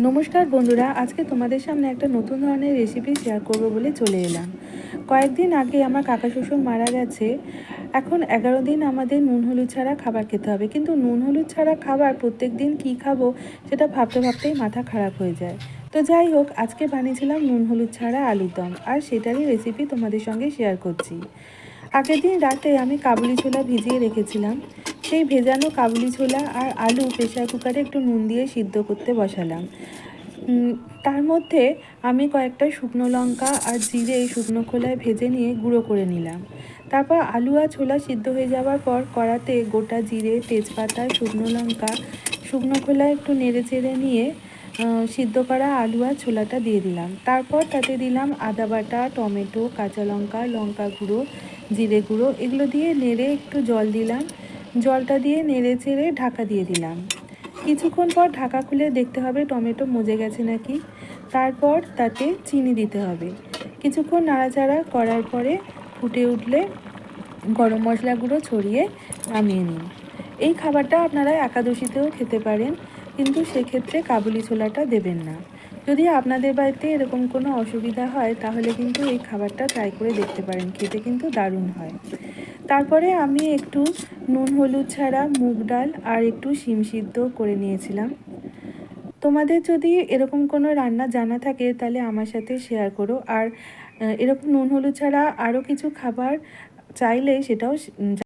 নমস্কার বন্ধুরা, আজকে তোমাদের সামনে একটা নতুন ধরনের রেসিপি শেয়ার করব বলে চলে এলাম। কয়েকদিন আগে আমার কাকা শ্বশুর মারা গেছে। এখন 11 দিন আমাদের নুন হলুদ ছাড়া খাবার খেতে হবে, কিন্তু নুন হলুদ ছাড়া খাবার প্রত্যেক দিন কী খাবো সেটা ভাবতে ভাবতেই মাথা খারাপ হয়ে যায়। তো যাই হোক, আজকে বানিয়েছিলাম নুন হলুদ ছাড়া আলুর দম, আর সেটারই রেসিপি তোমাদের সঙ্গে শেয়ার করছি। আগের দিন রাতে আমি কাবুলি ছোলা ভিজিয়ে রেখেছিলাম। সেই ভেজানো কাবুলি ছোলা আর আলু প্রেসার কুকারে একটু নুন দিয়ে সিদ্ধ করতে বসালাম। তার মধ্যে আমি কয়েকটা শুকনো লঙ্কা আর জিরে শুকনো খোলায় ভেজে নিয়ে গুঁড়ো করে নিলাম। তারপর আলু আর ছোলা সিদ্ধ হয়ে যাওয়ার পর কড়াতে গোটা জিরে, তেজপাতা, শুকনো লঙ্কা শুকনো খোলায় একটু নেড়ে চেড়ে নিয়ে সিদ্ধ করা আলু আর ছোলাটা দিয়ে দিলাম। তারপর তাতে দিলাম আদা বাটা, টমেটো, কাঁচা লঙ্কা, লঙ্কা গুঁড়ো, জিরে গুঁড়ো, এগুলো দিয়ে নেড়ে একটু জল দিলাম। জলটা দিয়ে নেড়ে চেড়ে ঢাকা দিয়ে দিলাম। কিছুক্ষণ পর ঢাকা খুলে দেখতে হবে টমেটো মজে গেছে নাকি। তারপর তাতে চিনি দিতে হবে। কিছুক্ষণ নাড়াচাড়া করার পরে ফুটে উঠলে গরম মশলা গুঁড়ো ছড়িয়ে নামিয়ে নিন। এই খাবারটা আপনারা একাদশীতেও খেতে পারেন, কিন্তু সেক্ষেত্রে কাবুলি ছোলাটা দেবেন না। যদি আপনাদের বাড়িতে এরকম কোনো অসুবিধা হয় তাহলে কিন্তু এই খাবারটা ট্রাই করে দেখতে পারেন, খেতে কিন্তু দারুণ হয়। তারপরে আমি একটু নুন হলুদ ছাড়া মুগ ডাল আর একটু শিম সিদ্ধ করে নিয়েছিলাম। তোমাদের যদি এরকম কোনো রান্না জানা থাকে তাহলে আমার সাথে শেয়ার করো। আর এরকম নুন হলুদ ছাড়া আরও কিছু খাবার চাইলে সেটাও